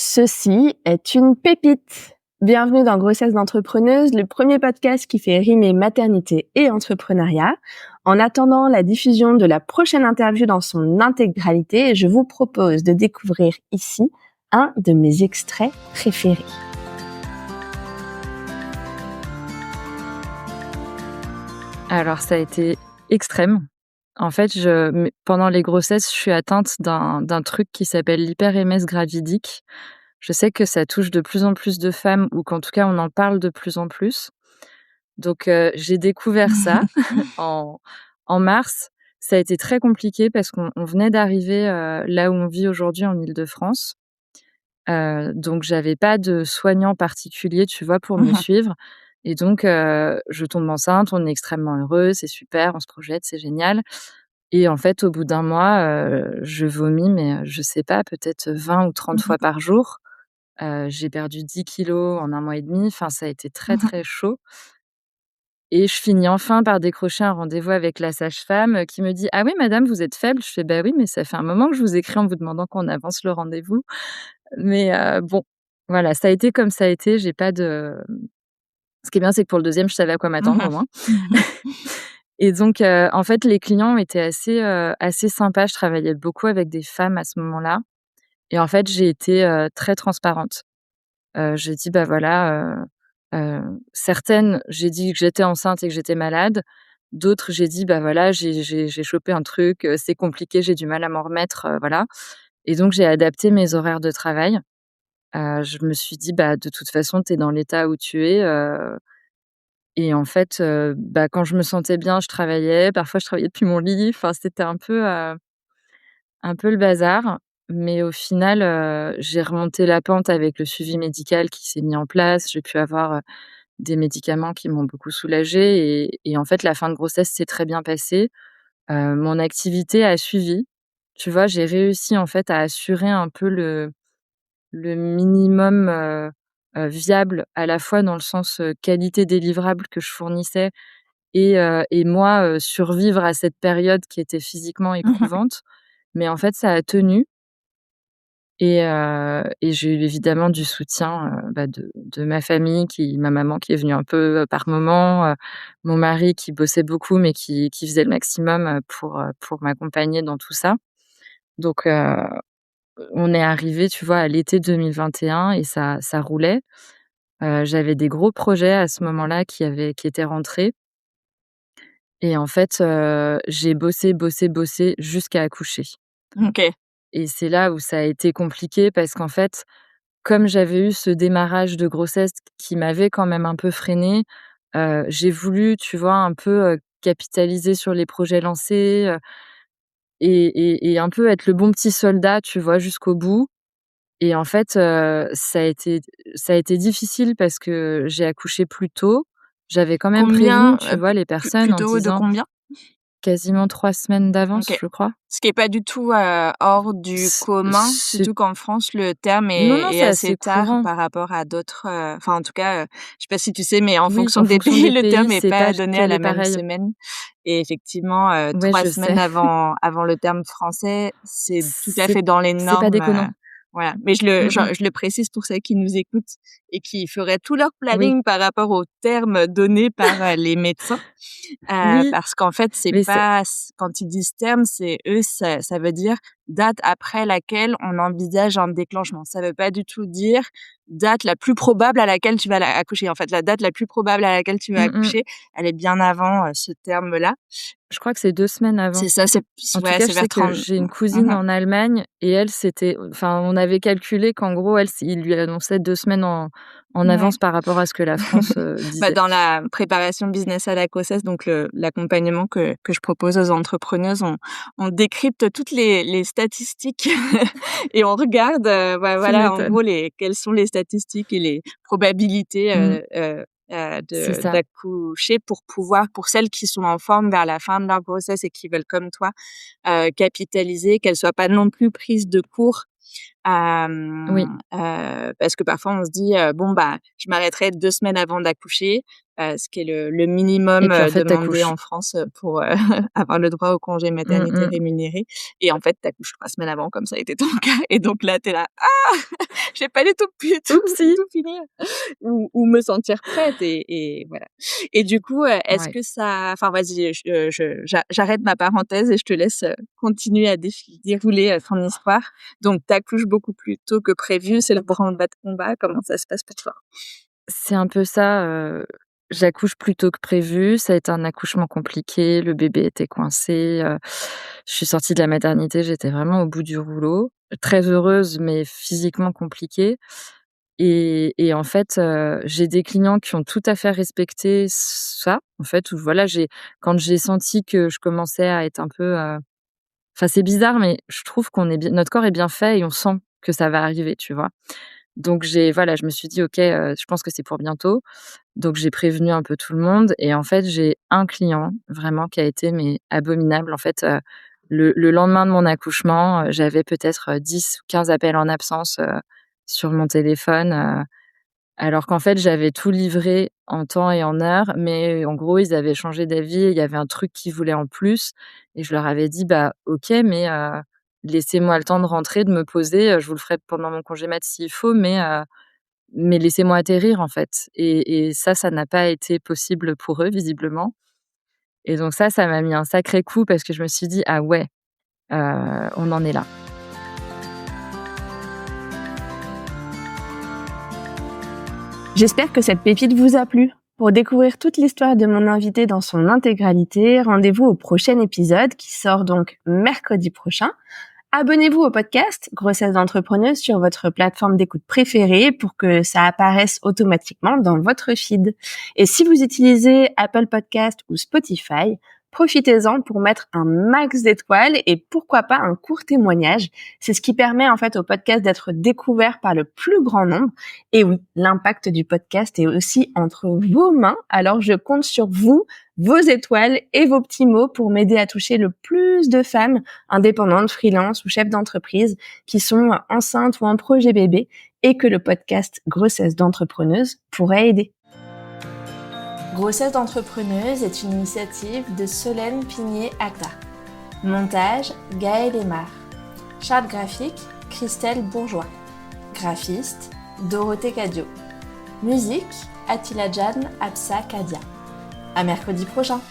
Ceci est une pépite. Bienvenue dans Grossesse d'entrepreneuse, le premier podcast qui fait rimer maternité et entrepreneuriat. En attendant la diffusion de la prochaine interview dans son intégralité, je vous propose de découvrir ici un de mes extraits préférés. Alors ça a été extrême. En fait, pendant les grossesses, je suis atteinte d'un truc qui s'appelle l'hyperémèse gravidique. Je sais que ça touche de plus en plus de femmes ou qu'en tout cas on en parle de plus en plus. Donc j'ai découvert ça en mars. Ça a été très compliqué parce qu'on venait d'arriver là où on vit aujourd'hui en Île-de-France. Donc j'avais pas de soignant particulier, tu vois, pour me suivre. Et donc je tombe enceinte, on est extrêmement heureux, c'est super, on se projette, c'est génial. Et en fait, au bout d'un mois, je vomis, mais je sais pas, peut-être 20 ou 30 fois par jour. J'ai perdu 10 kilos en 1 mois et demi. Enfin, ça a été très, très chaud et je finis enfin par décrocher un rendez-vous avec la sage-femme, qui me dit: «Ah oui, madame, vous êtes faible». Je fais: «Bah oui, mais ça fait un moment que je vous écris en vous demandant qu'on avance le rendez-vous». Mais bon, voilà, ça a été comme ça a été. J'ai pas de Ce qui est bien, c'est que pour le deuxième, je savais à quoi m'attendre au moins. Et donc en fait, les clients étaient assez sympas. Je travaillais beaucoup avec des femmes à ce moment-là et en fait, j'ai été très transparente. J'ai dit: «Bah voilà», certaines, j'ai dit que j'étais enceinte et que j'étais malade. D'autres, j'ai dit: «Bah voilà, j'ai chopé un truc, c'est compliqué, j'ai du mal à m'en remettre», voilà. Et donc j'ai adapté mes horaires de travail. Je me suis dit: «Bah de toute façon, tu es dans l'état où tu es», et en fait, bah, quand je me sentais bien, je travaillais. Parfois, je travaillais depuis mon lit. Enfin, c'était un peu le bazar. Mais au final, j'ai remonté la pente avec le suivi médical qui s'est mis en place. J'ai pu avoir, des médicaments qui m'ont beaucoup soulagée et en fait, la fin de grossesse s'est très bien passée. Mon activité a suivi. Tu vois? J'ai réussi, en fait, à assurer un peu le minimum, viable, à la fois dans le sens, qualité des livrables que je fournissais et moi, survivre à cette période qui était physiquement éprouvante. Mais en fait, ça a tenu et j'ai eu évidemment du soutien, bah, de ma famille, ma maman qui est venue un peu, par moment, mon mari qui bossait beaucoup mais qui faisait le maximum, pour m'accompagner dans tout ça. Donc on est arrivé, tu vois, à l'été 2021 et ça roulait. J'avais des gros projets à ce moment-là qui étaient rentrés et en fait, j'ai bossé, bossé, bossé jusqu'à accoucher. OK. Et c'est là où ça a été compliqué parce qu'en fait, comme j'avais eu ce démarrage de grossesse qui m'avait quand même un peu freinée, j'ai voulu, tu vois, un peu, capitaliser sur les projets lancés, et un peu être le bon petit soldat, tu vois, jusqu'au bout. Et en fait, ça a été difficile parce que j'ai accouché plus tôt. J'avais quand même prévenu, Combien, tu vois, les personnes en plutôt de disant combien? quasiment 3 semaines d'avance, OK. je crois. Ce qui est pas du tout, hors du commun, C'est surtout qu'en France, le terme Non, non, est c'est assez assez tard courant. par rapport à d'autres, enfin, en tout cas, je sais pas si tu sais, mais en Oui, fonction en des fonction pays, des le pays, terme est c'est pas pas donné à calé la même pareil. semaine et effectivement, Ouais, 3 je semaines sais. avant le terme français, c'est tout à C'est fait dans les c'est pas normes, déconnant. voilà. Mais je le Mmh mh. je le précise pour ceux qui nous écoutent et qui feraient tout leur Oui, planning par rapport aux termes donnés par, les médecins. oui, Parce qu'en fait, c'est mais c'est pas quand ils disent terme, c'est eux, ça veut dire date après laquelle on envisage un déclenchement. Ça veut pas du tout dire date la plus probable à laquelle tu vas accoucher. En fait, la date la plus probable à laquelle tu vas mmh mh. accoucher, elle est bien avant, ce terme-là. Je crois que c'est 2 semaines avant. C'est ça, En tout ouais, cas, c'est je vers sais que 30. j'ai une cousine Mmh. en Allemagne et elle, on avait calculé qu'en gros, il lui annonçait 2 semaines en Ouais. avance par rapport à ce que la France, Bah, disait. dans la préparation business à la grossesse, donc l'accompagnement que je propose aux entrepreneuses, on décrypte toutes les statistiques et on regarde, bah, Tu voilà, en m'étonnes. gros, quelles sont les statistiques et les probabilités, Mmh, c'est de ça. d'accoucher pour celles qui sont en forme vers la fin de leur grossesse et qui veulent, comme toi, capitaliser, qu'elles soient pas non plus prises de court. Oui. Parce que parfois on se dit, «Bon, bah, je m'arrêterai 2 semaines avant d'accoucher», ce qui est le Et minimum, puis, en fait, tu demandé accouches. en France, pour, avoir le droit au congé Mmh maternité mh. rémunéré et en fait, tu accouches 3 semaines avant comme ça a été ton cas et donc là, tu es là: «Ah! J'ai pas du tout pu Oupsie! tout finir ou me sentir prête» et voilà et du coup, est-ce Ouais. que ça enfin vas-y, j'arrête ma parenthèse et je te laisse, continuer à dérouler, ton histoire. Donc tu accouches beaucoup plus tôt que prévu, c'est le branle-bas de combat, comment ça se passe pour toi? C'est un peu ça, j'accouche plus tôt que prévu. Ça a été un accouchement compliqué, le bébé était coincé, je suis sortie de la maternité, j'étais vraiment au bout du rouleau. Très heureuse, mais physiquement compliquée et en fait, j'ai des clients qui ont tout à fait respecté ça, en fait, où voilà, quand j'ai senti que je commençais à être un peu, enfin, c'est bizarre, mais je trouve qu'on est bien notre corps est bien fait et on sent que ça va arriver, tu vois? Donc voilà, je me suis dit: «OK, je pense que c'est pour bientôt». Donc j'ai prévenu un peu tout le monde et en fait, j'ai un client vraiment qui a été mais abominable. En fait, le lendemain de mon accouchement, j'avais peut-être, 10 ou 15 appels en absence, sur mon téléphone, alors qu'en fait, j'avais tout livré en temps et en heure, mais en gros, ils avaient changé d'avis, il y avait un truc qu'ils voulaient en plus et je leur avais dit: «Bah, OK, mais laissez-moi le temps de rentrer, de me poser, je vous le ferai pendant mon congé mat s'il faut, mais laissez-moi atterrir, en fait» et ça n'a pas été possible pour eux, visiblement et donc ça m'a mis un sacré coup parce que je me suis dit: «Ah ouais, on en est là». J'espère que cette pépite vous a plu. Pour découvrir toute l'histoire de mon invité dans son intégralité, rendez-vous au prochain épisode qui sort donc mercredi prochain. Abonnez-vous au podcast Grossesse d'entrepreneuse sur votre plateforme d'écoute préférée pour que ça apparaisse automatiquement dans votre feed. Et si vous utilisez Apple Podcast ou Spotify, profitez-en pour mettre un max d'étoiles et pourquoi pas un court témoignage. C'est ce qui permet en fait au podcast d'être découvert par le plus grand nombre. Et oui, l'impact du podcast est aussi entre vos mains. Alors je compte sur vous, vos étoiles et vos petits mots pour m'aider à toucher le plus de femmes indépendantes, freelance ou chefs d'entreprise qui sont enceintes ou en projet bébé et que le podcast Grossesse d'entrepreneuse pourrait aider. Grossesse d'entrepreneuse est une initiative de Solène Pigné-Acta. Montage, Gaël Aymar. Charte graphique, Christelle Bourgeois. Graphiste, Dorothée Cadio. Musique, Attila Jan Absa Kadia. À mercredi prochain.